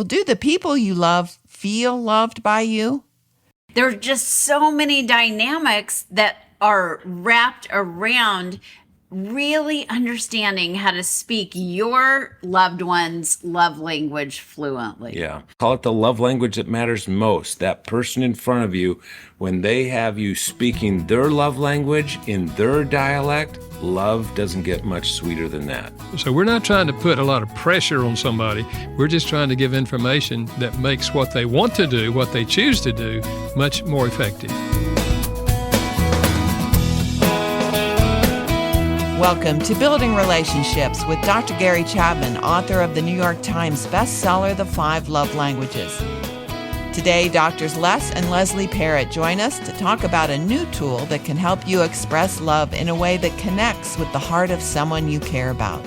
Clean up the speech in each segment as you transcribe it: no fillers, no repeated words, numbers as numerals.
Well, do the people you love feel loved by you? There are just so many dynamics that are wrapped around really understanding how to speak your loved one's love language fluently. Yeah. Call it the love language that matters most. That person in front of you, when they have you speaking their love language in their dialect, love doesn't get much sweeter than that. So we're not trying to put a lot of pressure on somebody. We're just trying to give information that makes what they want to do, what they choose to do, much more effective. Welcome to Building Relationships with Dr. Gary Chapman, author of the New York Times bestseller, The 5 Love Languages. Today, Doctors Les and Leslie Parrott join us to talk about a new tool that can help you express love in a way that connects with the heart of someone you care about.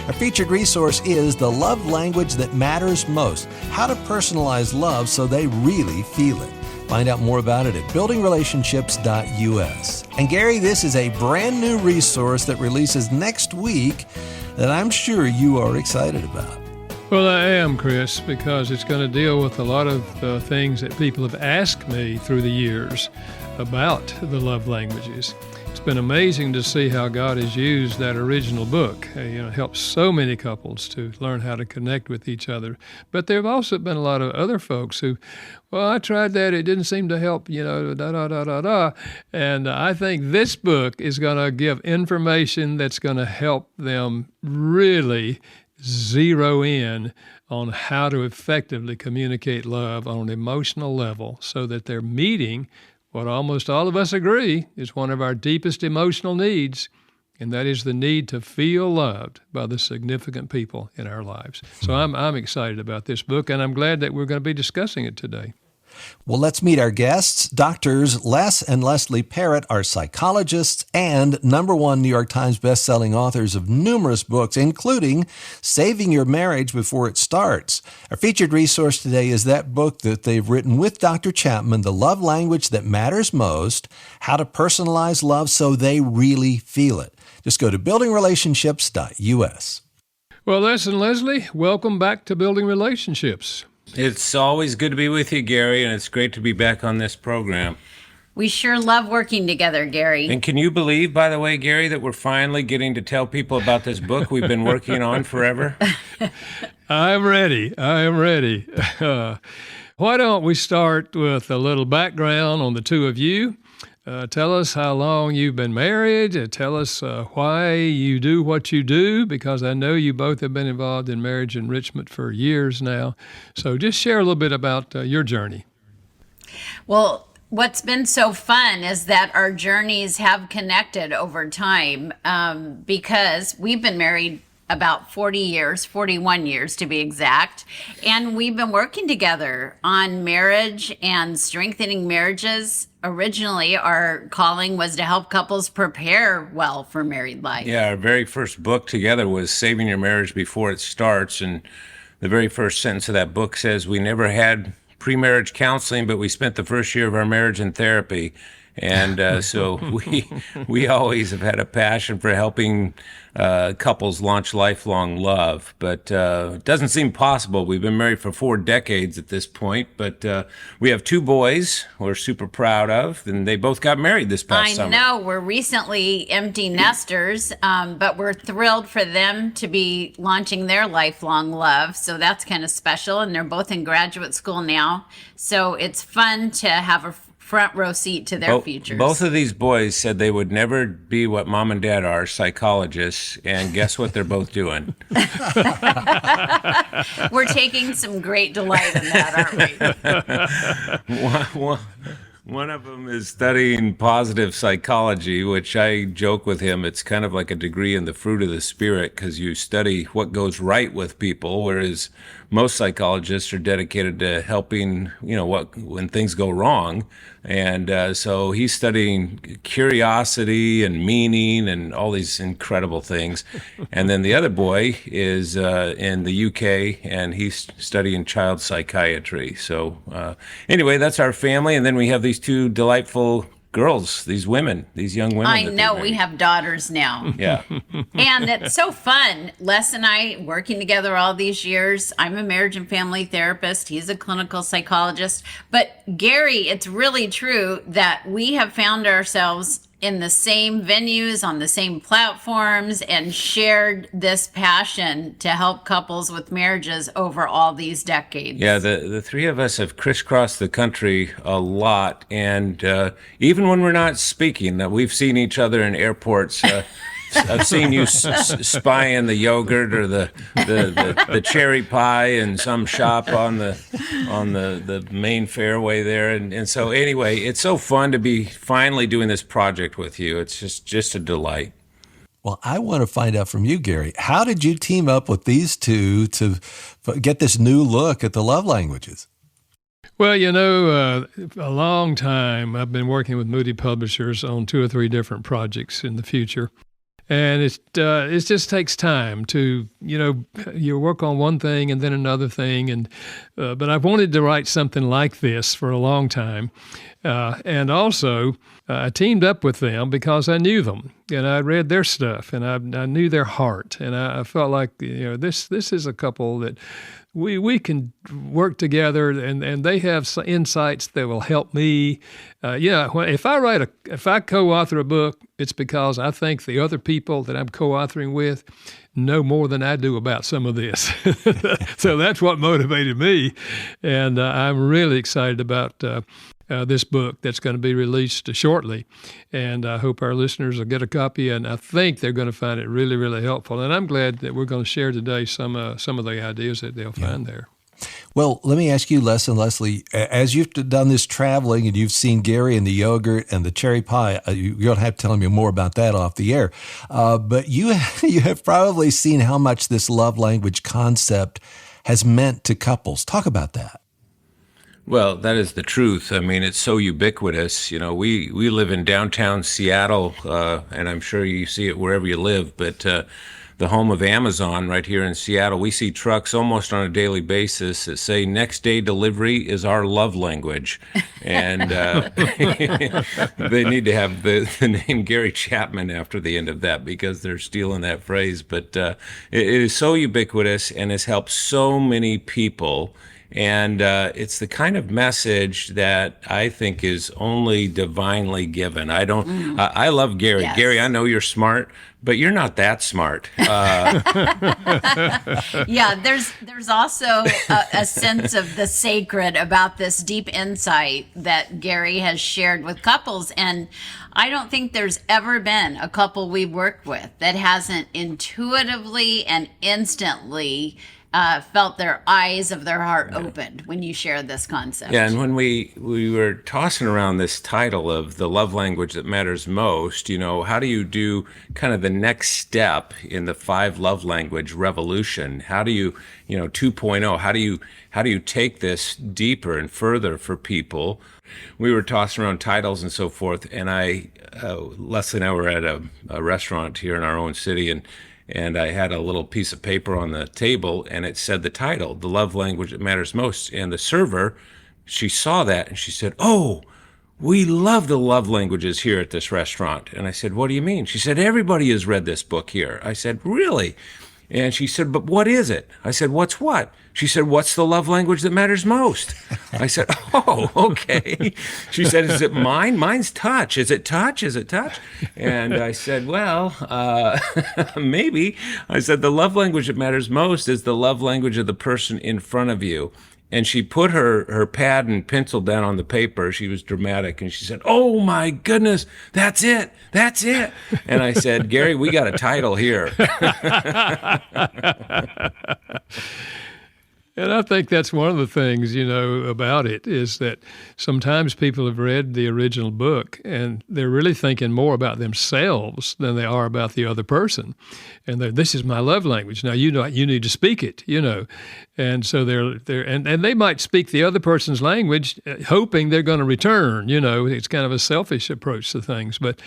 Our featured resource is The Love Language That Matters Most, How to Personalize Love So They Really Feel It. Find out more about it at buildingrelationships.us. And Gary, this is a brand new resource that releases next week that I'm sure you are excited about. Well, I am, Chris, because it's going to deal with a lot of things that people have asked me through the years about the love languages. It's been amazing to see how God has used that original book. Helps so many couples to learn how to connect with each other. But there have also been a lot of other folks who, well, I tried that, it didn't seem to help, da-da-da-da-da. And I think this book is going to give information that's going to help them really zero in on how to effectively communicate love on an emotional level so that they're meeting what almost all of us agree is one of our deepest emotional needs, and that is the need to feel loved by the significant people in our lives. So I'm excited about this book, and I'm glad that we're going to be discussing it today. Well, let's meet our guests. Doctors Les and Leslie Parrott are psychologists and #1 New York Times bestselling authors of numerous books, including Saving Your Marriage Before It Starts. Our featured resource today is that book that they've written with Dr. Chapman, The Love Language That Matters Most, How to Personalize Love So They Really Feel It. Just go to buildingrelationships.us. Well, Les and Leslie, welcome back to Building Relationships. It's always good to be with you, Gary, and it's great to be back on this program. We sure love working together, Gary. And can you believe, by the way, Gary, that we're finally getting to tell people about this book we've been working on forever? I'm ready. Why don't we start with a little background on the two of you? Tell us how long you've been married. Tell us why you do what you do, because I know you both have been involved in marriage enrichment for years now. So just share a little bit about your journey. Well, what's been so fun is that our journeys have connected over time because we've been married about 40 years, 41 years to be exact. And we've been working together on marriage and strengthening marriages. Originally, our calling was to help couples prepare well for married life. Yeah, our very first book together was Saving Your Marriage Before It Starts. And the very first sentence of that book says, we never had pre-marriage counseling, but we spent the first year of our marriage in therapy. And so we always have had a passion for helping couples launch lifelong love. But it doesn't seem possible. We've been married for 4 decades at this point. But we have 2 boys we're super proud of, and they both got married this past summer. I know. We're recently empty nesters, but we're thrilled for them to be launching their lifelong love. So that's kind of special. And they're both in graduate school now. So it's fun to have a front row seat to their futures. Both of these boys said they would never be what mom and dad are, psychologists, and guess what they're both doing? We're taking some great delight in that, aren't we? One of them is studying positive psychology, which I joke with him. It's kind of like a degree in the fruit of the spirit because you study what goes right with people, whereas most psychologists are dedicated to helping, when things go wrong. And so he's studying curiosity and meaning and all these incredible things. And then the other boy is in the UK, and he's studying child psychiatry. So anyway, that's our family. And then we have these 2 delightful girls, these women, these young women. I know, we have daughters now. Yeah. And it's so fun. Les and I working together all these years. I'm a marriage and family therapist. He's a clinical psychologist. But Gary, it's really true that we have found ourselves in the same venues, on the same platforms, and shared this passion to help couples with marriages over all these decades. Yeah, the three of us have crisscrossed the country a lot. And even when we're not speaking, we've seen each other in airports. I've seen you spying the yogurt or the cherry pie in some shop on the main fairway there, and so anyway, it's so fun to be finally doing this project with you. It's just a delight. Well, I want to find out from you, Gary, how did you team up with these two to get this new look at the love languages? Well, a long time I've been working with Moody Publishers on 2 or 3 different projects in the future. And it just takes time to, you work on one thing and then another thing. And but I've wanted to write something like this for a long time. And also, I teamed up with them because I knew them and I read their stuff and I knew their heart. And I felt like, this is a couple that we can work together, and they have insights that will help me. If I co-author a book, it's because I think the other people that I'm co-authoring with know more than I do about some of this. So that's what motivated me, and I'm really excited about this book that's going to be released shortly, and I hope our listeners will get a copy, and I think they're going to find it really, really helpful. And I'm glad that we're going to share today some of the ideas that they'll find there. Well, let me ask you, Les and Leslie, as you've done this traveling and you've seen Gary and the yogurt and the cherry pie, you're going to have to tell me more about that off the air. But you have probably seen how much this love language concept has meant to couples. Talk about that. Well, that is the truth. I mean, it's so ubiquitous. We live in downtown Seattle, and I'm sure you see it wherever you live, but the home of Amazon right here in Seattle, we see trucks almost on a daily basis that say next day delivery is our love language. And they need to have the name Gary Chapman after the end of that because they're stealing that phrase. But it is so ubiquitous and has helped so many people. And it's the kind of message that I think is only divinely given. I love Gary. Yes. Gary, I know you're smart, but you're not that smart. Yeah, there's also a sense of the sacred about this deep insight that Gary has shared with couples. And I don't think there's ever been a couple we've worked with that hasn't intuitively and instantly felt their eyes of their heart opened when you share this concept. Yeah, and when we were tossing around this title of the love language that matters most, how do you do kind of the next step in the 5 love language revolution? How do you, 2.0, how do you take this deeper and further for people? We were tossing around titles and so forth, and Leslie and I were at a restaurant here in our own city, and I had a little piece of paper on the table, and it said the title, The Love Language That Matters Most. And the server, she saw that, and she said, "Oh, we love the love languages here at this restaurant." And I said, "What do you mean?" She said, "Everybody has read this book here." I said, "Really?" And she said, "But what is it?" I said, "What's what?" She said, "What's the love language that matters most?" I said, "Oh, okay." She said, "Is it mine? Mine's touch. Is it touch? Is it touch?" And I said, "Well, maybe." I said, "The love language that matters most is the love language of the person in front of you." And she put her pad and pencil down on the paper. She was dramatic, and she said, "Oh my goodness, that's it, that's it." And I said, "Gary, we got a title here." And I think that's one of the things, about it is that sometimes people have read the original book and they're really thinking more about themselves than they are about the other person. And this is my love language. Now, you need to speak it, And so and they might speak the other person's language, hoping they're going to return, It's kind of a selfish approach to things. But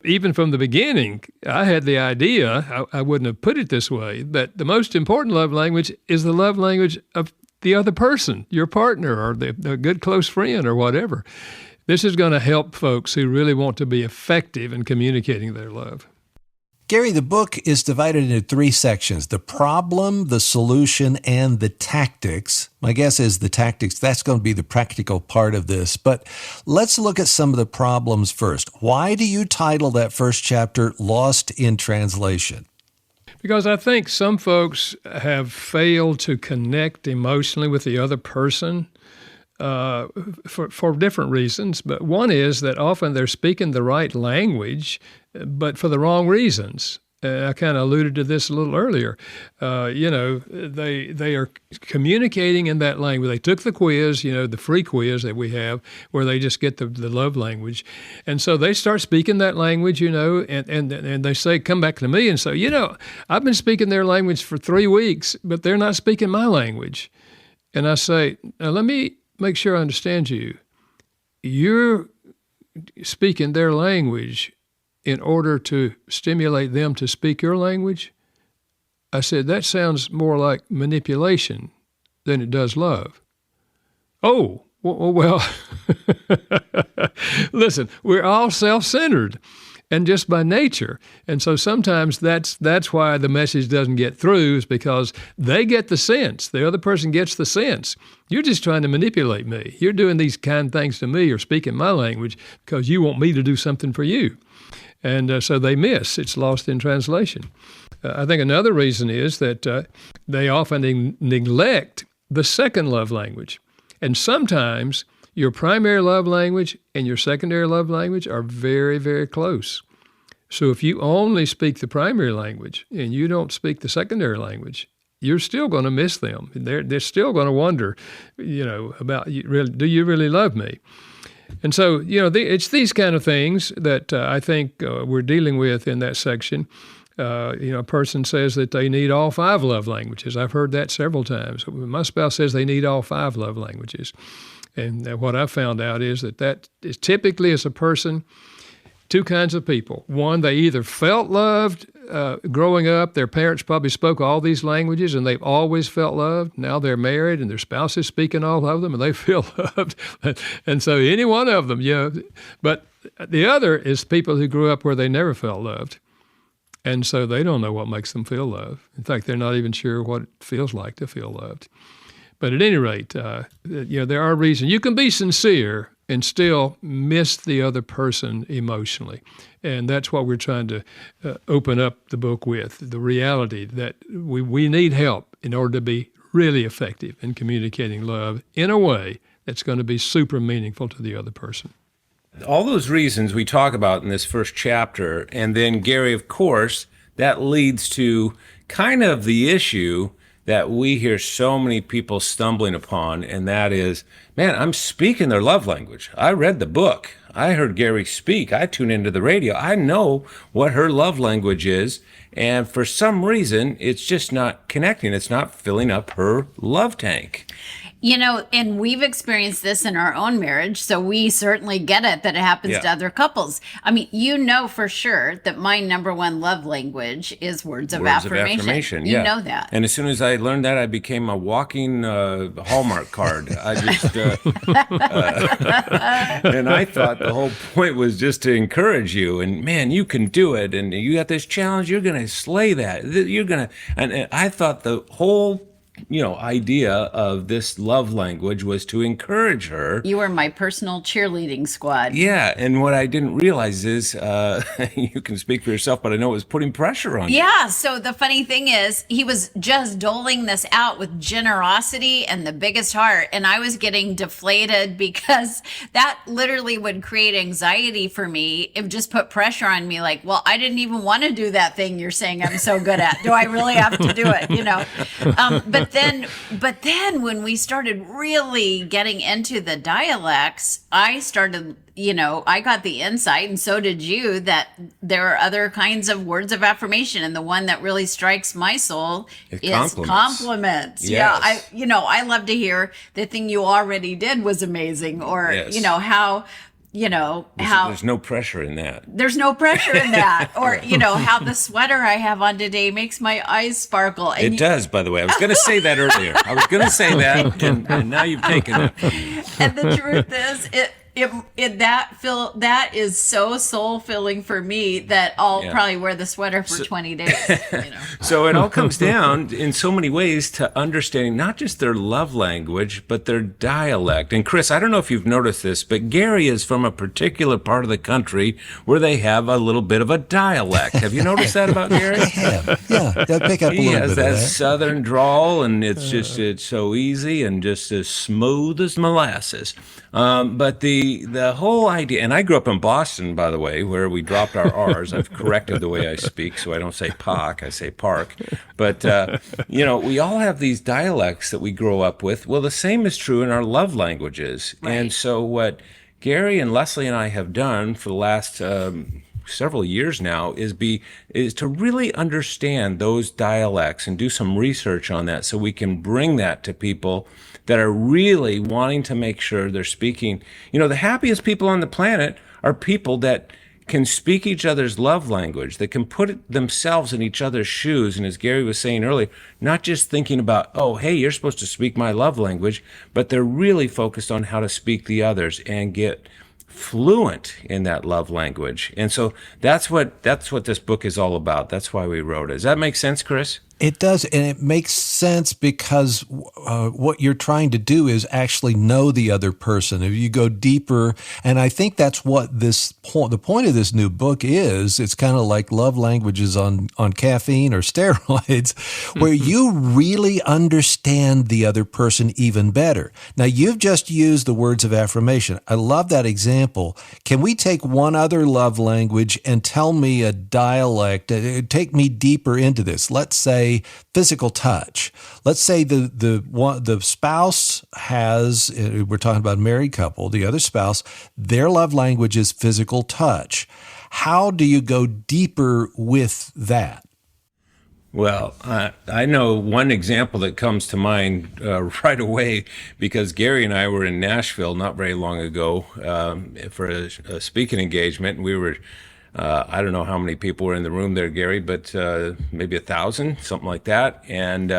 even from the beginning, I had the idea, I wouldn't have put it this way, that the most important love language is the love language of the other person, your partner or the good close friend or whatever. This is going to help folks who really want to be effective in communicating their love. Gary, the book is divided into 3 sections: the problem, the solution, and the tactics. My guess is the tactics, that's going to be the practical part of this. But let's look at some of the problems first. Why do you title that first chapter Lost in Translation? Because I think some folks have failed to connect emotionally with the other person for different reasons. But one is that often they're speaking the right language, but for the wrong reasons. I kind of alluded to this a little earlier. They are communicating in that language. They took the quiz, the free quiz that we have, where they just get the love language. And so they start speaking that language, and they say, come back to me and say, I've been speaking their language for 3 weeks, but they're not speaking my language. And I say, now let me make sure I understand you. You're speaking their language in order to stimulate them to speak your language? I said, that sounds more like manipulation than it does love. Oh, well, listen, we're all self-centered and just by nature. And so sometimes that's why the message doesn't get through, is because they get the sense. The other person gets the sense. You're just trying to manipulate me. You're doing these kind of things to me or speaking my language because you want me to do something for you. And so they miss. It's lost in translation. I think another reason is that they often neglect the second love language. And sometimes your primary love language and your secondary love language are very, very close. So if you only speak the primary language and you don't speak the secondary language, you're still going to miss them. They're still going to wonder, about, do you really love me? And so, it's these kind of things that I think we're dealing with in that section. A person says that they need all 5 love languages. I've heard that several times. My spouse says they need all 5 love languages. And what I found out is that is typically as a person, 2 kinds of people. One, they either felt loved growing up. Their parents probably spoke all these languages and they've always felt loved. Now they're married and their spouse is speaking all of them and they feel loved. And so any one of them, But the other is people who grew up where they never felt loved. And so they don't know what makes them feel loved. In fact, they're not even sure what it feels like to feel loved. But at any rate, there are reasons. You can be sincere and still miss the other person emotionally. And that's what we're trying to open up the book with, the reality that we need help in order to be really effective in communicating love in a way that's going to be super meaningful to the other person. All those reasons we talk about in this first chapter, and then, Gary, of course, that leads to kind of the issue that we hear so many people stumbling upon, and that is, man, I'm speaking their love language. I read the book. I heard Gary speak. I tune into the radio. I know what her love language is, and for some reason, it's just not connecting. It's not filling up her love tank. And we've experienced this in our own marriage, so we certainly get it that it happens to other couples. I mean, for sure that my number one love language is words of affirmation. You know that. And as soon as I learned that, I became a walking Hallmark card. I just, and I thought the whole point was just to encourage you. And man, you can do it. And you got this challenge. You're going to slay that. And I thought the whole idea of this love language was to encourage her. You were my personal cheerleading squad. Yeah, and what I didn't realize is, you can speak for yourself, but I know it was putting pressure on you. Yeah, so the funny thing is, he was just doling this out with generosity and the biggest heart, and I was getting deflated because that literally would create anxiety for me. It just put pressure on me, like, well, I didn't even want to do that thing you're saying I'm so good at. Do I really have to do it, But then when we started really getting into the dialects, I started, I got the insight, and so did you, that there are other kinds of words of affirmation. And the one that really strikes my soul is compliments. Yes. Yeah, I love to hear the thing you already did was amazing, or, yes. How there's no pressure in that. There's no pressure in that. Or, how the sweater I have on today makes my eyes sparkle. And it does, by the way. I was going to say that earlier. I was going to say that, and now you've taken it. And the truth is, that is so soul filling for me that I'll probably wear the sweater for 20 days. So it all comes down in so many ways to understanding not just their love language, but their dialect. And Chris, I don't know if you've noticed this, but Gary is from a particular part of the country where they have a little bit of a dialect. Have you noticed that about Gary? Yeah, pick up a little bit of that. He has that southern drawl, and it's so easy and just as smooth as molasses. But the whole idea, and I grew up in Boston, by the way, where we dropped our R's. I've corrected the way I speak, so I don't say park, I say park. But, we all have these dialects that we grow up with. Well, the same is true in our love languages. Right. And so what Gary and Leslie and I have done for the last several years now is to really understand those dialects and do some research on that so we can bring that to people that are really wanting to make sure they're speaking. The happiest people on the planet are people that can speak each other's love language, that can put themselves in each other's shoes. And as Gary was saying earlier, not just thinking about, oh, hey, you're supposed to speak my love language, but they're really focused on how to speak the others and get fluent in that love language. And so that's what this book is all about. That's why we wrote it. Does that make sense, Chris? It does, and it makes sense because what you're trying to do is actually know the other person. If you go deeper, and I think that's what the point of this new book is. It's kind of like love languages on caffeine or steroids, where you really understand the other person even better. Now, you've just used the words of affirmation. I love that example. Can we take one other love language and tell me a dialect? Take me deeper into this. Let's say physical touch. Let's say the spouse has, we're talking about a married couple, the other spouse, their love language is physical touch. How do you go deeper with that? Well, I know one example that comes to mind right away because Gary and I were in Nashville not very long ago for a speaking engagement, and we were I don't know how many people were in the room there, Gary, but maybe 1,000, something like that. And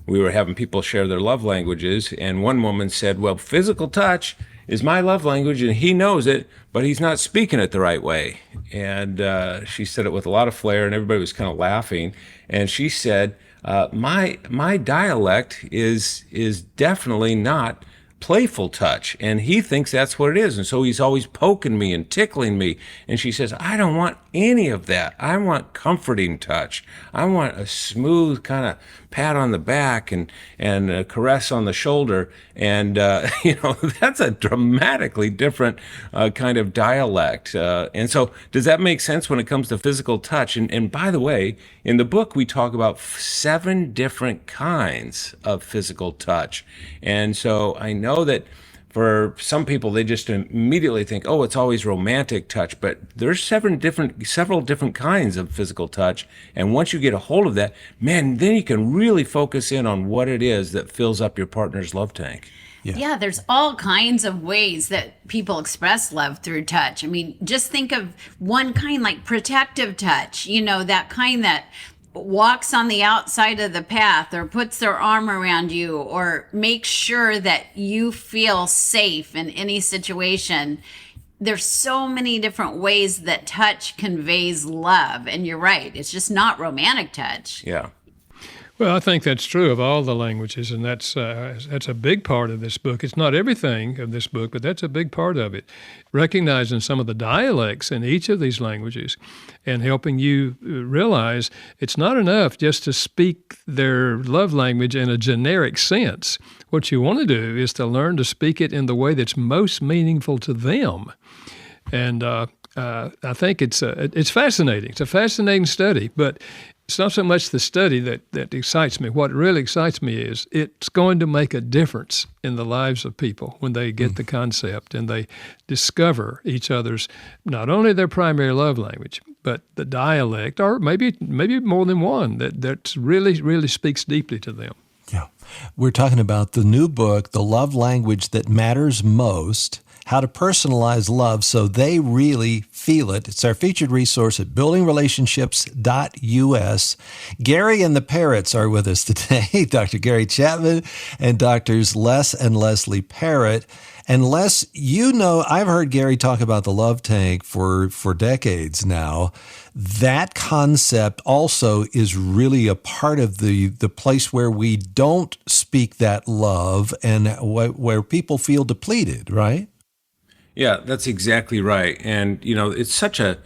we were having people share their love languages. And one woman said, well, physical touch is my love language, and he knows it, but he's not speaking it the right way. And she said it with a lot of flair, and everybody was kind of laughing. And she said, my dialect is definitely not playful touch, and he thinks that's what it is, and so he's always poking me and tickling me. And she says, I don't want any of that. I want comforting touch. I want a smooth kind of pat on the back and a caress on the shoulder. And that's a dramatically different kind of dialect. And so does that make sense when it comes to physical touch? And by the way, in the book we talk about 7 different kinds of physical touch. And so I know that for some people, they just immediately think, oh, it's always romantic touch. But there's several different kinds of physical touch. And once you get a hold of that, man, then you can really focus in on what it is that fills up your partner's love tank. Yeah, there's all kinds of ways that people express love through touch. I mean, just think of one kind like protective touch, that kind that walks on the outside of the path or puts their arm around you or makes sure that you feel safe in any situation. There's so many different ways that touch conveys love. And you're right, it's just not romantic touch. Yeah. Well, I think that's true of all the languages, and that's a big part of this book. It's not everything of this book, but that's a big part of it. Recognizing some of the dialects in each of these languages and helping you realize it's not enough just to speak their love language in a generic sense. What you want to do is to learn to speak it in the way that's most meaningful to them. And I think it's fascinating. It's a fascinating study, but it's not so much the study that excites me. What really excites me is it's going to make a difference in the lives of people when they get the concept and they discover each other's, not only their primary love language, but the dialect, or maybe more than one, that really, really speaks deeply to them. Yeah. We're talking about the new book, The Love Language That Matters Most, how to personalize love so they really feel it. It's our featured resource at buildingrelationships.us. Gary and the Parrots are with us today, Dr. Gary Chapman and Doctors Les and Leslie Parrott. And Les, you know, I've heard Gary talk about the love tank for decades now. That concept also is really a part of the place where we don't speak that love and where people feel depleted, right? Yeah, that's exactly right. And, you know, it's such a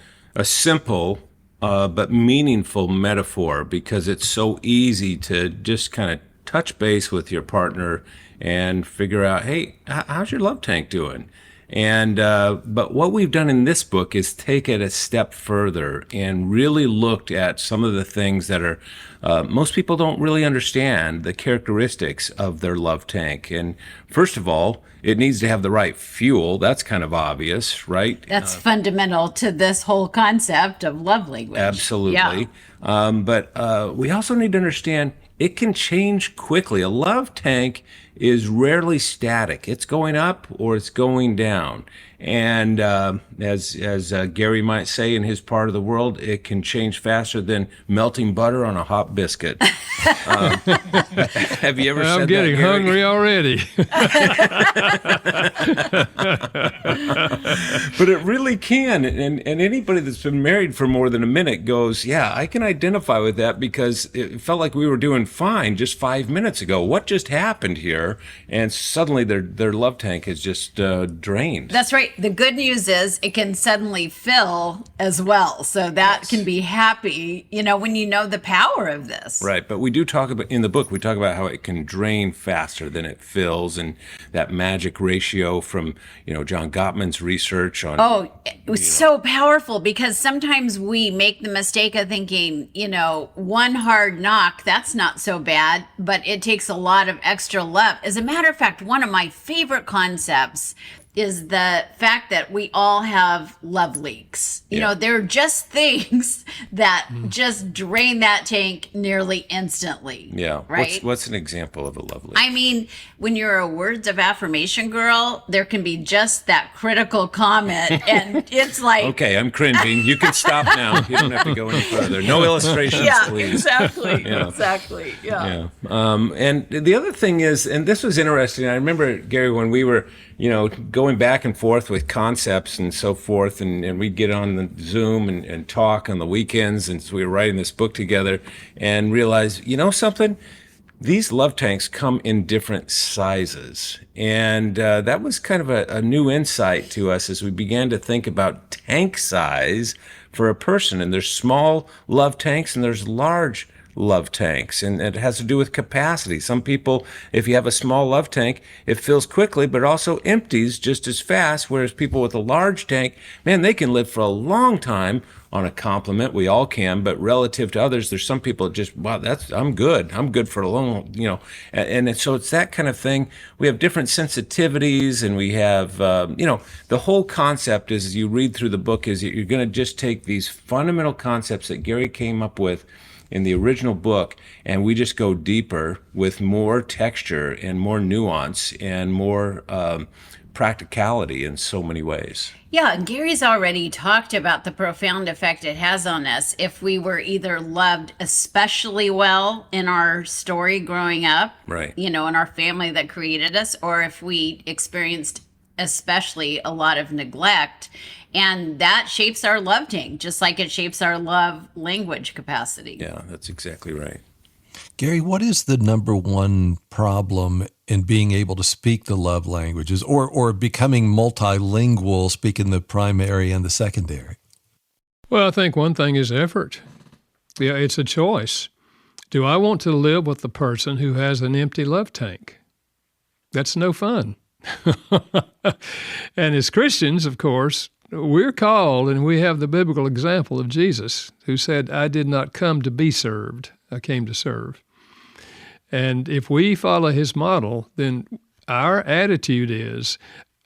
simple but meaningful metaphor because it's so easy to just kind of touch base with your partner and figure out, hey, how's your love tank doing? And but what we've done in this book is take it a step further and really looked at some of the things that are most people don't really understand the characteristics of their love tank. And first of all, it needs to have the right fuel. That's kind of obvious, right? That's fundamental to this whole concept of love language. Absolutely. Yeah. But we also need to understand it can change quickly. A love tank is rarely static. It's going up or it's going down. And as Gary might say in his part of the world, it can change faster than melting butter on a hot biscuit. Have you ever said that, I'm getting hungry already. But it really can. And anybody that's been married for more than a minute goes, yeah, I can identify with that because it felt like we were doing fine just 5 minutes ago. What just happened here? And suddenly their love tank is just drained. That's right. The good news is it can suddenly fill as well. So that can be happy, you know, when you know the power of this. Right. But we do talk about, in the book, we talk about how it can drain faster than it fills, and that magic ratio from, you know, John Gottman's research on. Oh, it was so powerful because sometimes we make the mistake of thinking, you know, one hard knock, that's not so bad, but it takes a lot of extra love. As a matter of fact, one of my favorite concepts is the fact that we all have love leaks. You know, they're just things that just drain that tank nearly instantly. Yeah. Right? What's an example of a love leak? I mean, when you're a words of affirmation girl, there can be just that critical comment, and it's like... Okay, I'm cringing. You can stop now. You don't have to go any further. No illustrations, please. Exactly. Yeah. Exactly. Yeah. And the other thing is, and this was interesting, I remember, Gary, when we were, you know, going back and forth with concepts and so forth, and we'd get on the Zoom and talk on the weekends, and so we were writing this book together and realized, you know something? These love tanks come in different sizes. And that was kind of a new insight to us as we began to think about tank size for a person. And there's small love tanks and there's large love tanks, and it has to do with capacity. Some people, if you have a small love tank, it fills quickly, but also empties just as fast, whereas people with a large tank, man, they can live for a long time on a compliment. We all can, but relative to others, there's some people that just, wow, I'm good for a long, you know, and so it's that kind of thing. We have different sensitivities, and we have, you know, the whole concept is, as you read through the book, is you're going to just take these fundamental concepts that Gary came up with in the original book, and we just go deeper with more texture and more nuance and more practicality in so many ways. Yeah, and Gary's already talked about the profound effect it has on us if we were either loved especially well in our story growing up, right, you know, in our family that created us, or if we experienced especially a lot of neglect. And that shapes our love tank, just like it shapes our love language capacity. Yeah, that's exactly right. Gary, what is the number one problem in being able to speak the love languages or becoming multilingual, speaking the primary and the secondary? Well, I think one thing is effort. Yeah, it's a choice. Do I want to live with the person who has an empty love tank? That's no fun. And as Christians, of course, we're called, and we have the biblical example of Jesus, who said, I did not come to be served, I came to serve. And if we follow his model, then our attitude is,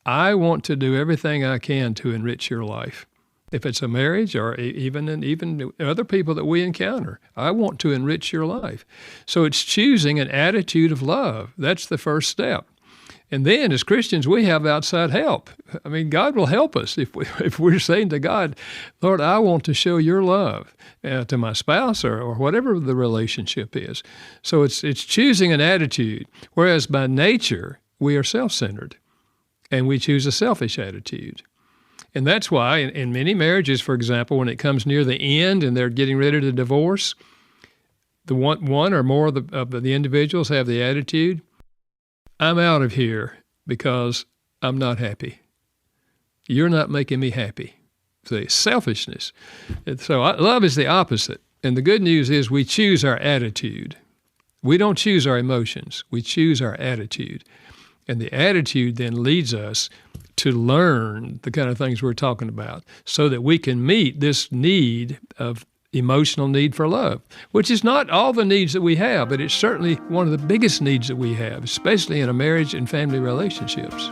I want to do everything I can to enrich your life. If it's a marriage or even other people that we encounter, I want to enrich your life. So it's choosing an attitude of love. That's the first step. And then as Christians, we have outside help. I mean, God will help us if we're saying to God, Lord, I want to show your love to my spouse or whatever the relationship is. So it's choosing an attitude, whereas by nature, we are self-centered and we choose a selfish attitude. And that's why in many marriages, for example, when it comes near the end and they're getting ready to divorce, the one or more of the individuals have the attitude, I'm out of here because I'm not happy. You're not making me happy. See, selfishness. And so love is the opposite. And the good news is we choose our attitude. We don't choose our emotions. We choose our attitude. And the attitude then leads us to learn the kind of things we're talking about so that we can meet this need of emotional need for love, which is not all the needs that we have, but it's certainly one of the biggest needs that we have, especially in a marriage and family relationships.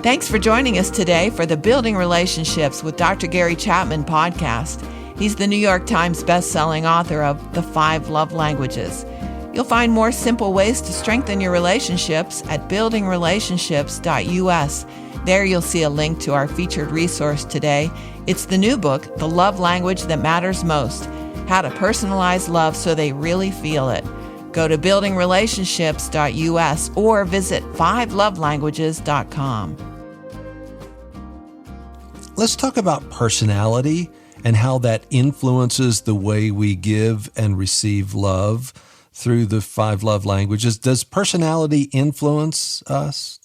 Thanks for joining us today for the Building Relationships with Dr. Gary Chapman podcast. He's the New York Times best-selling author of The 5 Love Languages. You'll find more simple ways to strengthen your relationships at buildingrelationships.us. There you'll see a link to our featured resource today. It's the new book, The Love Language That Matters Most, How to Personalize Love So They Really Feel It. Go to buildingrelationships.us or visit 5lovelanguages.com. Let's talk about personality and how that influences the way we give and receive love through the 5 love languages. Does personality influence us?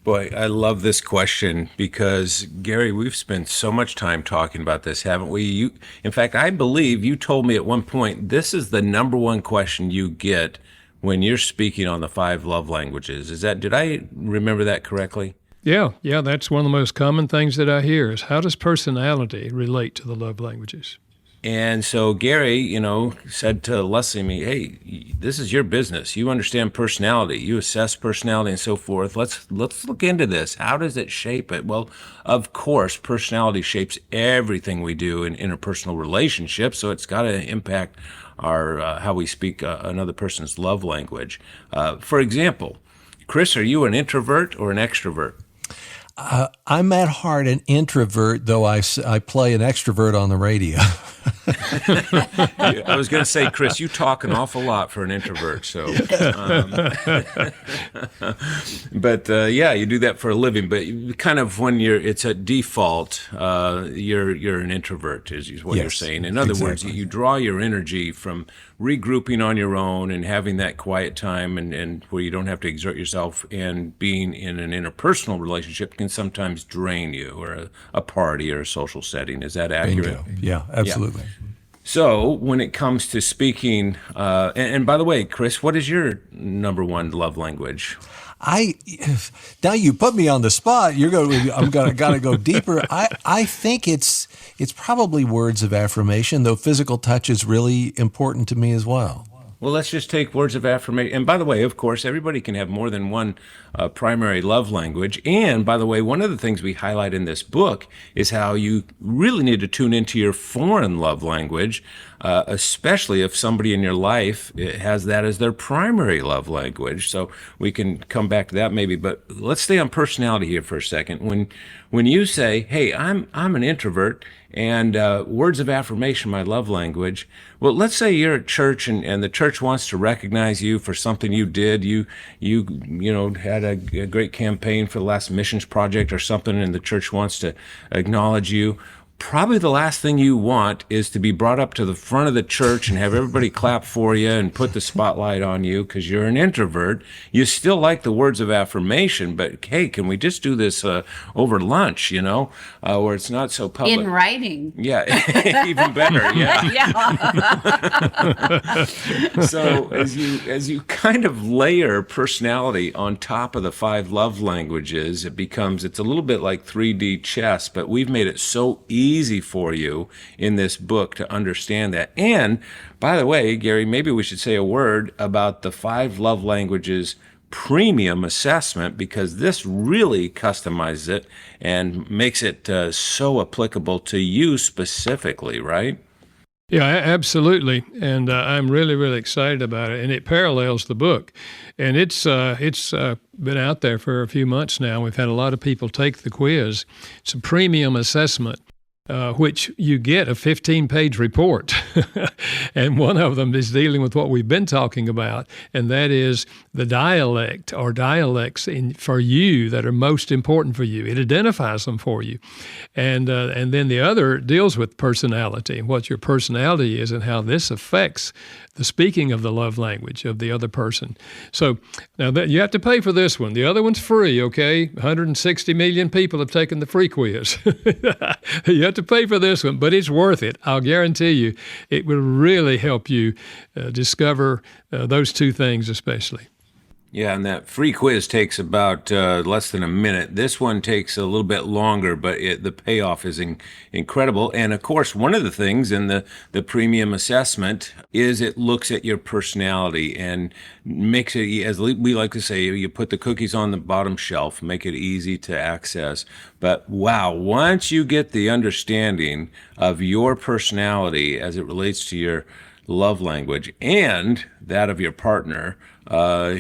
Boy, I love this question because, Gary, we've spent so much time talking about this, haven't we? In fact, I believe you told me at one point, this is the number one question you get when you're speaking on the 5 love languages. Did I remember that correctly? Yeah, that's one of the most common things that I hear is how does personality relate to the love languages? And so Gary, said to Leslie and me, hey, this is your business. You understand personality. You assess personality and so forth. Let's look into this. How does it shape it? Well, of course, personality shapes everything we do in interpersonal relationships, so it's got to impact our how we speak another person's love language. For example, Chris, are you an introvert or an extrovert? I'm at heart an introvert, though I play an extrovert on the radio. I was going to say, Chris, you talk an awful lot for an introvert. So, but you do that for a living. But kind of when it's a default, you're an introvert, is what you're saying. In other words, you draw your energy from regrouping on your own and having that quiet time and where you don't have to exert yourself, and being in an interpersonal relationship can sometimes drain you, or a party or a social setting. Is that accurate? Bingo. Yeah, absolutely. Yeah. So when it comes to speaking, and by the way, Chris, what is your number one love language? Now you put me on the spot. I'm gotta go deeper. I think it's probably words of affirmation, though physical touch is really important to me as well. Well, let's just take words of affirmation. And by the way, of course, everybody can have more than one primary love language. And by the way, one of the things we highlight in this book is how you really need to tune into your foreign love language, especially if somebody in your life has that as their primary love language. So we can come back to that maybe, but let's stay on personality here for a second. When you say, hey, I'm an introvert, and words of affirmation, my love language. Well, let's say you're at church and the church wants to recognize you for something you did. You had a great campaign for the last missions project or something, and the church wants to acknowledge you. Probably the last thing you want is to be brought up to the front of the church and have everybody clap for you and put the spotlight on you because you're an introvert. You still like the words of affirmation, but hey, can we just do this over lunch, where it's not so public? In writing. Yeah, even better, yeah. So as you kind of layer personality on top of the 5 love languages, it's a little bit like 3D chess, but we've made it so easy for you in this book to understand that. And by the way, Gary, maybe we should say a word about the 5 love languages premium assessment, because this really customizes it and makes it so applicable to you specifically, right? Yeah, absolutely, and I'm really, really excited about it. And it parallels the book, and it's been out there for a few months now. We've had a lot of people take the quiz. It's a premium assessment, which you get a 15-page report, and one of them is dealing with what we've been talking about, and that is the dialect or dialects for you that are most important for you. It identifies them for you, and then the other deals with personality, what your personality is, and how this affects the speaking of the love language of the other person. So now that you have to pay for this one. The other one's free, okay? 160 million people have taken the free quiz. You have to pay for this one, but it's worth it. I'll guarantee you it will really help you discover those two things especially. Yeah, and that free quiz takes about less than a minute. This one takes a little bit longer, but the payoff is incredible. And of course, one of the things in the premium assessment is it looks at your personality and makes it, as we like to say, you put the cookies on the bottom shelf, make it easy to access. But wow, once you get the understanding of your personality as it relates to your love language and that of your partner,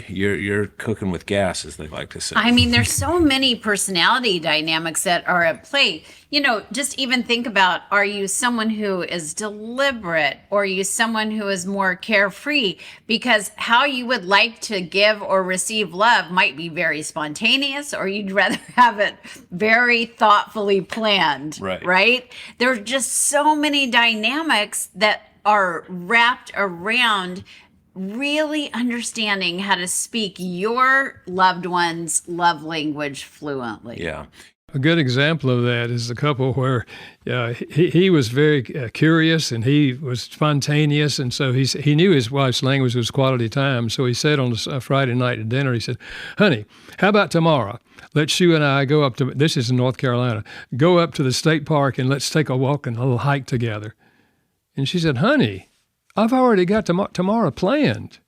you're cooking with gas, as they like to say. I mean, there's so many personality dynamics that are at play. You know, just even think about, are you someone who is deliberate, or are you someone who is more carefree? Because how you would like to give or receive love might be very spontaneous, or you'd rather have it very thoughtfully planned, right? There are just so many dynamics that are wrapped around really understanding how to speak your loved one's love language fluently. Yeah. A good example of that is a couple where he was very curious and he was spontaneous, and so he knew his wife's language was quality time. So he said on a Friday night at dinner, he said, "Honey, how about tomorrow? Let's you and I go up to, this is in North Carolina, go up to the state park and let's take a walk and a little hike together." And she said, "Honey, I've already got tomorrow planned."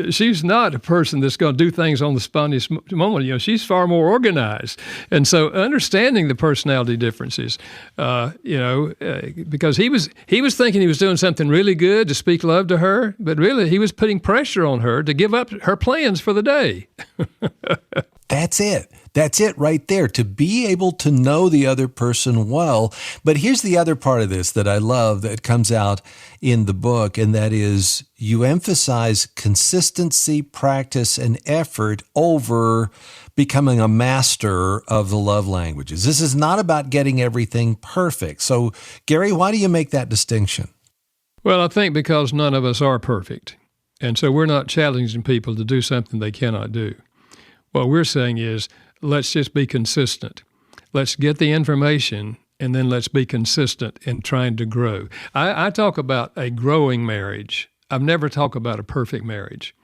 She's not a person that's going to do things on the spontaneous moment. You know, she's far more organized. And so understanding the personality differences, because he was thinking he was doing something really good to speak love to her, but really he was putting pressure on her to give up her plans for the day. That's it. That's it right there, to be able to know the other person well. But here's the other part of this that I love that comes out in the book, and that is you emphasize consistency, practice, and effort over becoming a master of the love languages. This is not about getting everything perfect. So, Gary, why do you make that distinction? Well, I think because none of us are perfect. And so we're not challenging people to do something they cannot do. What we're saying is, let's just be consistent. Let's get the information, and then let's be consistent in trying to grow. I talk about a growing marriage. I've never talked about a perfect marriage.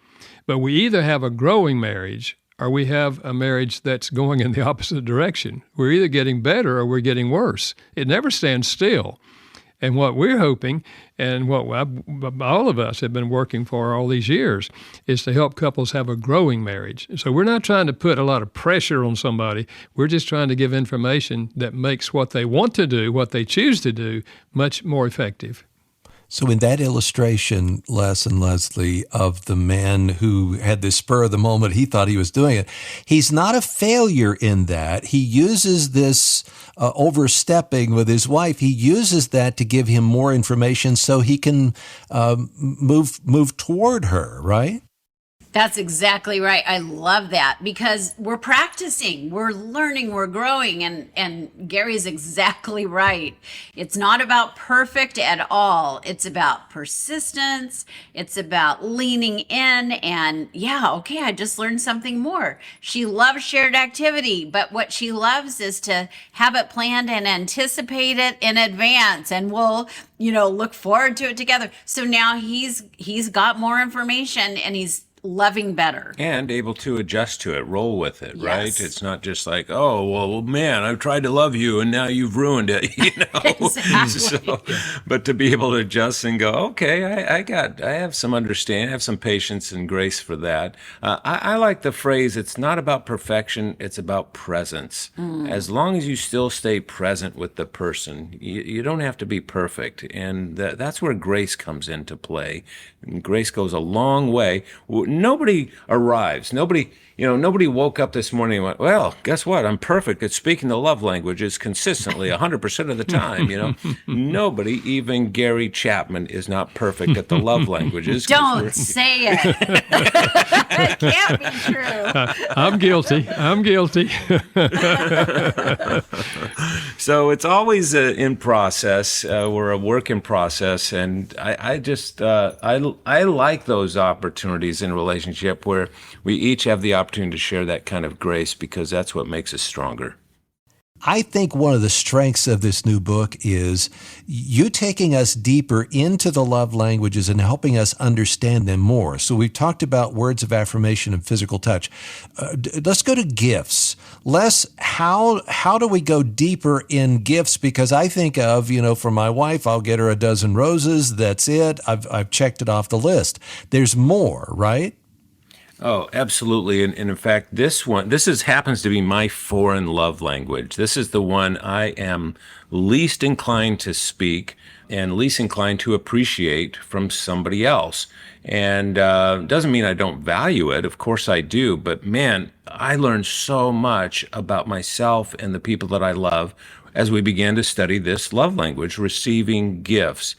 But we either have a growing marriage or we have a marriage that's going in the opposite direction. We're either getting better or we're getting worse. It never stands still. And what we're hoping, and what all of us have been working for all these years, is to help couples have a growing marriage. So we're not trying to put a lot of pressure on somebody. We're just trying to give information that makes what they want to do, what they choose to do, much more effective. So in that illustration, Les and Leslie, of the man who had this spur of the moment, he thought he was doing it. He's not a failure in that. He uses this overstepping with his wife. He uses that to give him more information so he can move toward her, right? That's exactly right. I love that, because we're practicing, we're learning, we're growing, and Gary's exactly right. It's not about perfect at all. It's about persistence. It's about leaning in and, I just learned something more. She loves shared activity, but what she loves is to have it planned and anticipate it in advance, and we'll look forward to it together. So now he's got more information, and he's loving better. And able to adjust to it, roll with it, right? Yes. It's not just like, oh, well, man, I've tried to love you and now you've ruined it, Exactly. But to be able to adjust and go, okay, I have some understanding, I have some patience and grace for that. I like the phrase, it's not about perfection, it's about presence. As long as you still stay present with the person, you don't have to be perfect. And that's where grace comes into play. And grace goes a long way. Nobody arrives. Nobody woke up this morning and went, well, guess what? I'm perfect at speaking the love languages consistently 100% of the time, Nobody, even Gary Chapman, is not perfect at the love languages. Don't say it. It can't be true. I'm guilty. So it's always in process. We're a work in process, and I like those opportunities in a relationship where we each have the opportunity to share that kind of grace, because that's what makes us stronger. I think one of the strengths of this new book is you taking us deeper into the love languages and helping us understand them more. So we've talked about words of affirmation and physical touch. Let's go to gifts. Les, how do we go deeper in gifts? Because I think of, for my wife, I'll get her a dozen roses. That's it. I've checked it off the list. There's more, right? Oh, absolutely. And in fact, this happens to be my foreign love language. This is the one I am least inclined to speak and least inclined to appreciate from somebody else. And doesn't mean I don't value it. Of course I do. But man, I learned so much about myself and the people that I love as we began to study this love language, receiving gifts.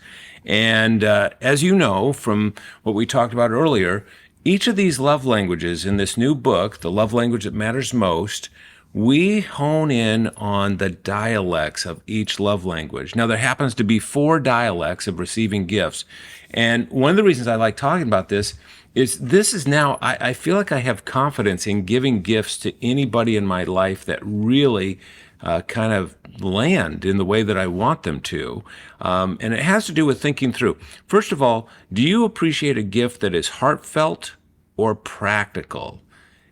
And as you know from what we talked about earlier, each of these love languages in this new book, The Love Language That Matters Most, we hone in on the dialects of each love language. Now, there happens to be 4 dialects of receiving gifts. And one of the reasons I like talking about this is now, I feel like I have confidence in giving gifts to anybody in my life that really kind of land in the way that I want them to. And it has to do with thinking through. First of all, do you appreciate a gift that is heartfelt or practical?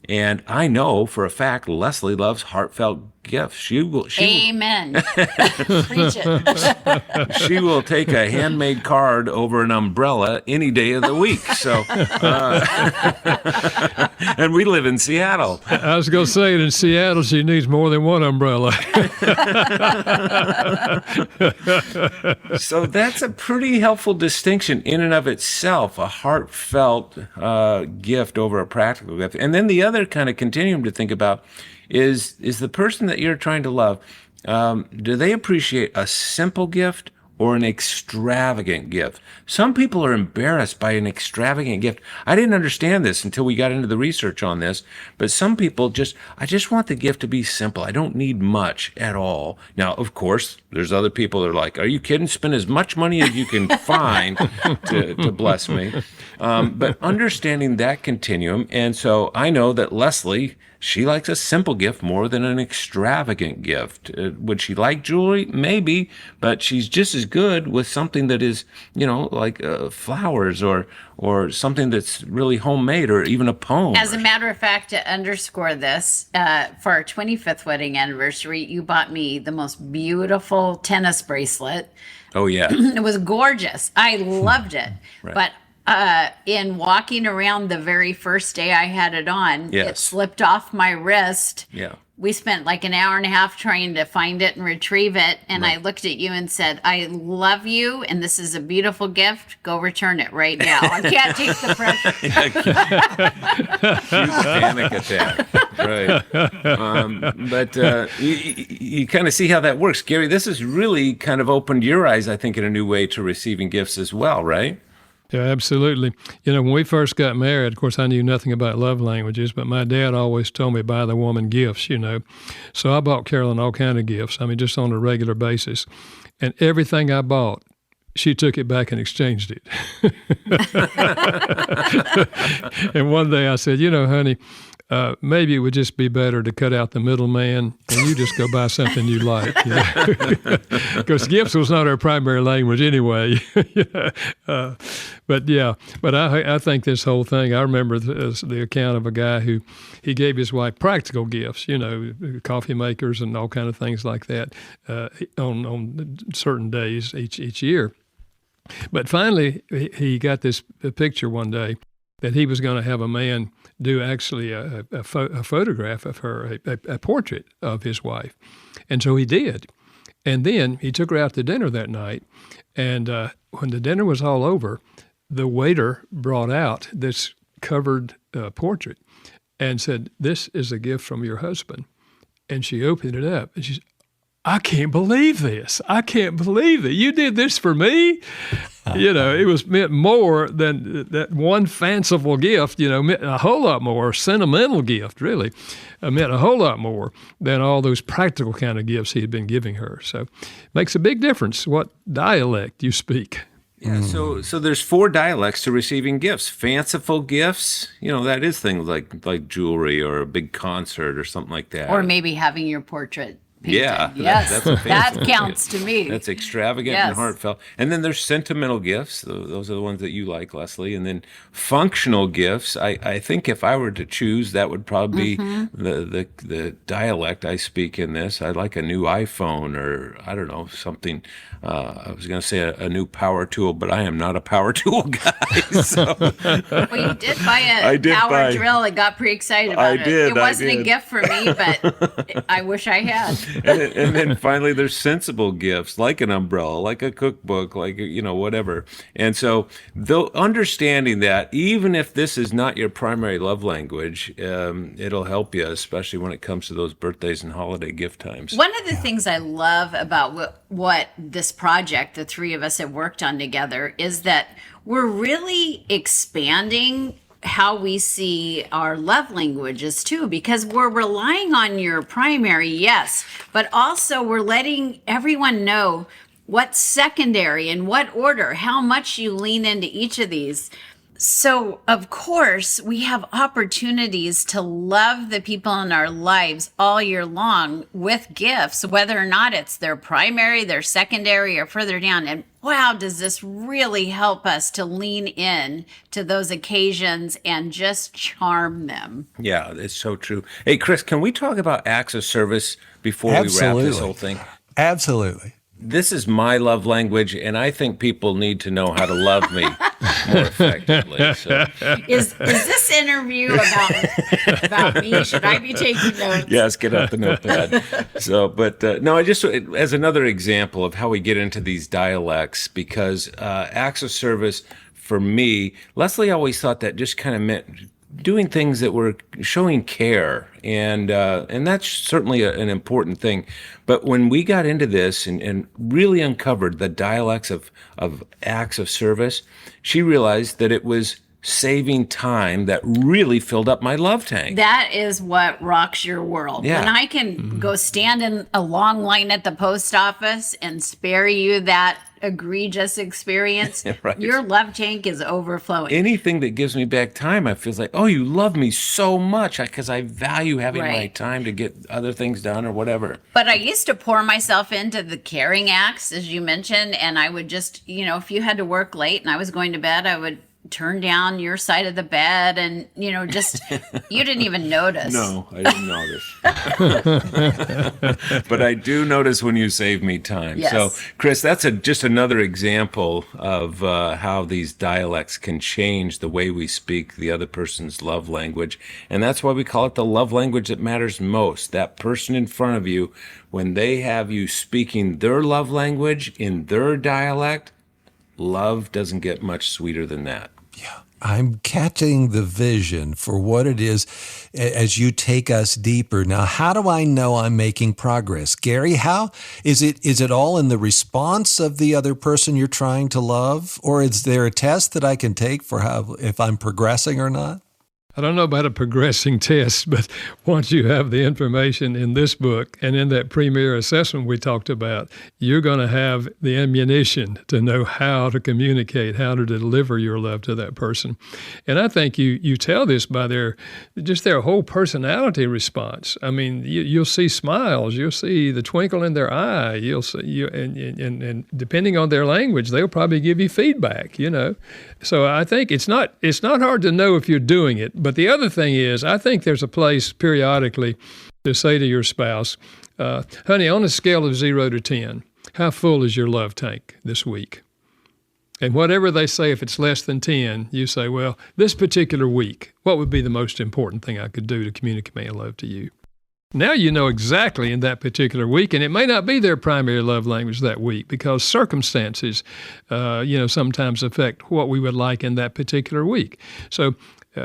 And I know for a fact Leslie loves heartfelt gifts. She will. Amen. Preach it. She will take a handmade card over an umbrella any day of the week. So, and we live in Seattle. I was going to say in Seattle, she needs more than one umbrella. So that's a pretty helpful distinction in and of itself, a heartfelt gift over a practical gift. And then the other kind of continuum to think about is the person that you're trying to love, do they appreciate a simple gift or an extravagant gift? Some people are embarrassed by an extravagant gift. I didn't understand this until we got into the research on this, but some people I just want the gift to be simple. I don't need much at all. Now, of course, there's other people that are like, are you kidding? Spend as much money as you can find to bless me. But understanding that continuum, and so I know that Leslie, she likes a simple gift more than an extravagant gift. Would she like jewelry? Maybe, but she's just as good with something that is, like flowers or something that's really homemade, or even a poem. As a matter of fact, to underscore this, for our 25th wedding anniversary, you bought me the most beautiful tennis bracelet. Oh, yeah. It was gorgeous. I loved it. Right. But in walking around the very first day I had it on, Yes. it slipped off my wrist. Yeah. We spent like an hour and a half trying to find it and retrieve it. And I looked at you and said, I love you, and this is a beautiful gift. Go return it right now. I can't take the pressure. Huge panic attack. Right. But you kind of see how that works. Gary, this has really kind of opened your eyes, I think, in a new way to receiving gifts as well, right? Yeah, absolutely. When we first got married, of course, I knew nothing about love languages, but my dad always told me buy the woman gifts, So I bought Carolyn all kind of gifts, just on a regular basis. And everything I bought, she took it back and exchanged it. And one day I said, honey, maybe it would just be better to cut out the middleman and you just go buy something you like. Because gifts was not our primary language anyway. But I think this whole thing, I remember the account of a guy who he gave his wife practical gifts, coffee makers and all kind of things like that on certain days each year. But finally, he got this picture one day that he was going to have a man do actually a photograph of her, a portrait of his wife. And so he did. And then he took her out to dinner that night. And when the dinner was all over, the waiter brought out this covered portrait and said, "This is a gift from your husband." And she opened it up and she said, "I can't believe this. I can't believe it. You did this for me?" It was meant more than that one fanciful gift, meant a whole lot more. Sentimental gift, really, meant a whole lot more than all those practical kind of gifts he had been giving her. So it makes a big difference what dialect you speak. Yeah, so there's 4 dialects to receiving gifts. Fanciful gifts, that is things like jewelry or a big concert or something like that. Or maybe having your portrait painted. Yeah, yes, that's a that fanciful counts gift. to me. That's extravagant and heartfelt. And then there's sentimental gifts. Those are the ones that you like, Leslie. And then functional gifts. I think if I were to choose, that would probably be the dialect I speak in this. I'd like a new iPhone or, I don't know, something. I was going to say a new power tool, but I am not a power tool guy. So. Well, you did buy a power drill and got pretty excited about it. It wasn't a gift for me, but I wish I had. And then finally, there's sensible gifts like an umbrella, like a cookbook, like, whatever. And so though understanding that even if this is not your primary love language, it'll help you, especially when it comes to those birthdays and holiday gift times. One of the things I love about what this project, the 3 of us have worked on together, is that we're really expanding how we see our love languages too, because we're relying on your primary, yes, but also we're letting everyone know what's secondary and what order, how much you lean into each of these. So, of course, we have opportunities to love the people in our lives all year long with gifts, whether or not it's their primary, their secondary, or further down. And wow, does this really help us to lean in to those occasions and just charm them? Yeah, it's so true. Hey, Chris, can we talk about acts of service before we wrap this whole thing? Absolutely. This is my love language, and I think people need to know how to love me more effectively. So. Is this interview about me? Should I be taking notes? Yes, get out the notepad. No, I just, as another example of how we get into these dialects, because acts of service, for me, Leslie always thought that just kind of meant doing things that were showing care, and that's certainly an important thing. But when we got into this and really uncovered the dialects of acts of service, she realized that it was saving time that really filled up my love tank. That is what rocks your world. Yeah. When I can go stand in a long line at the post office and spare you that egregious experience, right. Your love tank is overflowing. Anything that gives me back time, I feel like, oh, you love me so much because I value having my time to get other things done or whatever. But I used to pour myself into the caring acts, as you mentioned, and I would just, if you had to work late and I was going to bed, I would turn down your side of the bed and, just, you didn't even notice. No, I didn't notice. But I do notice when you save me time. Yes. So, Chris, that's just another example of how these dialects can change the way we speak the other person's love language. And that's why we call it the love language that matters most. That person in front of you, when they have you speaking their love language in their dialect, love doesn't get much sweeter than that. Yeah. I'm catching the vision for what it is as you take us deeper. Now, how do I know I'm making progress? Gary, how is it all in the response of the other person you're trying to love? Or is there a test that I can take for if I'm progressing or not? I don't know about a progressing test, but once you have the information in this book and in that premier assessment we talked about, you're going to have the ammunition to know how to communicate, how to deliver your love to that person. And I think you tell this by their whole personality response. I mean, you'll see smiles, you'll see the twinkle in their eye, you'll see and depending on their language, they'll probably give you feedback, So I think it's not hard to know if you're doing it. But the other thing is, I think there's a place periodically to say to your spouse, honey, on a scale of 0 to 10, how full is your love tank this week? And whatever they say, if it's less than 10, you say, well, this particular week, what would be the most important thing I could do to communicate my love to you? Now you know exactly in that particular week, and it may not be their primary love language that week because circumstances, sometimes affect what we would like in that particular week. So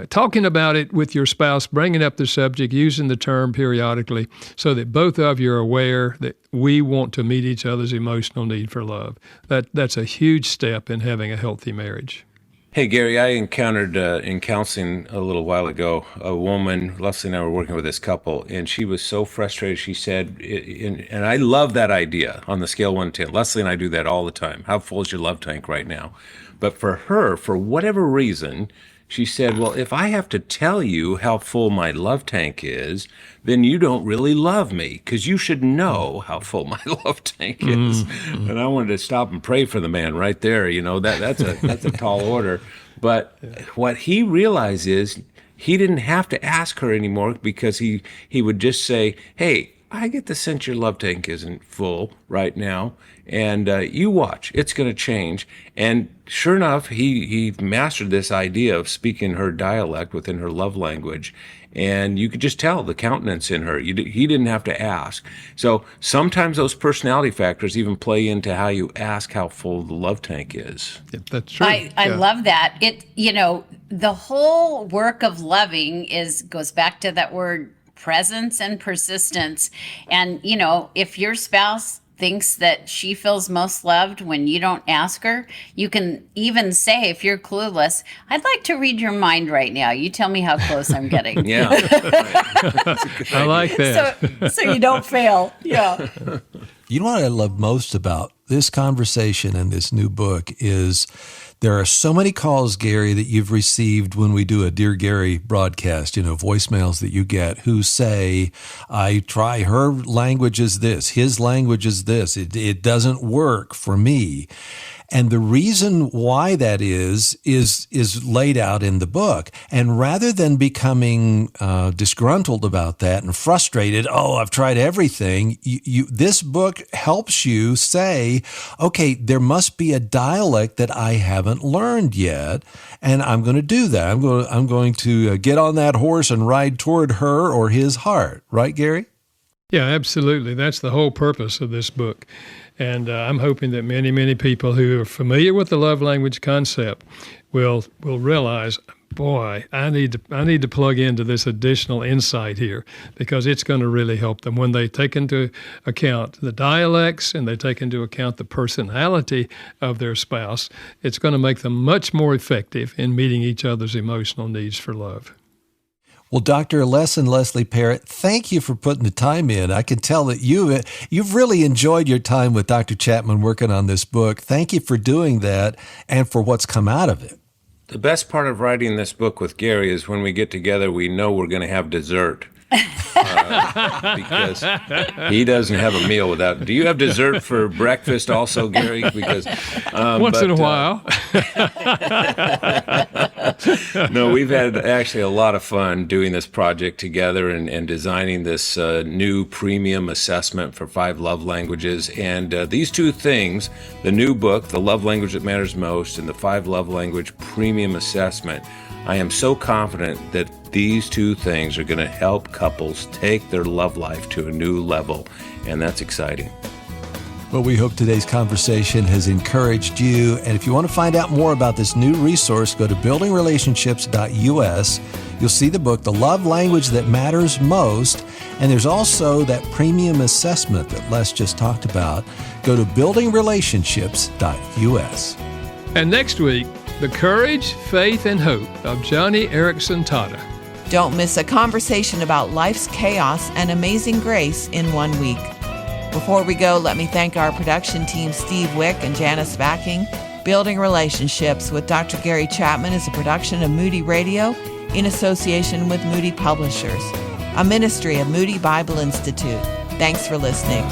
talking about it with your spouse, bringing up the subject, using the term periodically so that both of you are aware that we want to meet each other's emotional need for love. That's a huge step in having a healthy marriage. Hey, Gary, I encountered in counseling a little while ago a woman, Leslie and I were working with this couple, and she was so frustrated. She said, and I love that idea on the scale 1 to 10. Leslie and I do that all the time. How full is your love tank right now? But for her, for whatever reason, she said, well, if I have to tell you how full my love tank is, then you don't really love me because you should know how full my love tank is. Mm-hmm. And I wanted to stop and pray for the man right there. That's a tall order. But what he realized is he didn't have to ask her anymore because he would just say, hey, I get the sense your love tank isn't full right now, and you watch. It's going to change. And sure enough, he mastered this idea of speaking her dialect within her love language, and you could just tell the countenance in her. He didn't have to ask. So sometimes those personality factors even play into how you ask how full the love tank is. Yeah, that's true. I love that. The whole work of loving goes back to that word presence and persistence. And, if your spouse thinks that she feels most loved when you don't ask her, you can even say, if you're clueless, I'd like to read your mind right now. You tell me how close I'm getting. Yeah. I like that. So you don't fail. Yeah. You know what I love most about this conversation and this new book is there are so many calls, Gary, that you've received when we do a Dear Gary broadcast, voicemails that you get who say, I try, her language is this, his language is this, it doesn't work for me. And the reason why that is laid out in the book. And rather than becoming disgruntled about that and frustrated, I've tried everything, this book helps you say, okay, there must be a dialect that I haven't learned yet, and I'm going to do that. I'm going to get on that horse and ride toward her or his heart. Right, Gary? Yeah, absolutely. That's the whole purpose of this book. And I'm hoping that many, many people who are familiar with the love language concept will realize, boy, I need to plug into this additional insight here because it's going to really help them when they take into account the dialects and they take into account the personality of their spouse. It's going to make them much more effective in meeting each other's emotional needs for love. Well, Dr. Les and Leslie Parrott, thank you for putting the time in. I can tell that you've really enjoyed your time with Dr. Chapman working on this book. Thank you for doing that and for what's come out of it. The best part of writing this book with Gary is when we get together, we know we're going to have dessert. Because he doesn't have a meal without. Do you have dessert for breakfast also, Gary? Because once in a while. No, we've had actually a lot of fun doing this project together and designing this new premium assessment for 5 love languages. And these two things, the new book, The Love Language That Matters Most, and the 5 love language premium assessment, I am so confident that these two things are going to help couples take their love life to a new level, and that's exciting. Well, we hope today's conversation has encouraged you, and if you want to find out more about this new resource, go to buildingrelationships.us. You'll see the book, The Love Language That Matters Most, and there's also that premium assessment that Les just talked about. Go to buildingrelationships.us. And next week, The Courage, Faith, and Hope of Johnny Erickson Tata. Don't miss a conversation about life's chaos and amazing grace in 1 week. Before we go, let me thank our production team, Steve Wick and Janice Backing. Building Relationships with Dr. Gary Chapman is a production of Moody Radio in association with Moody Publishers, a ministry of Moody Bible Institute. Thanks for listening.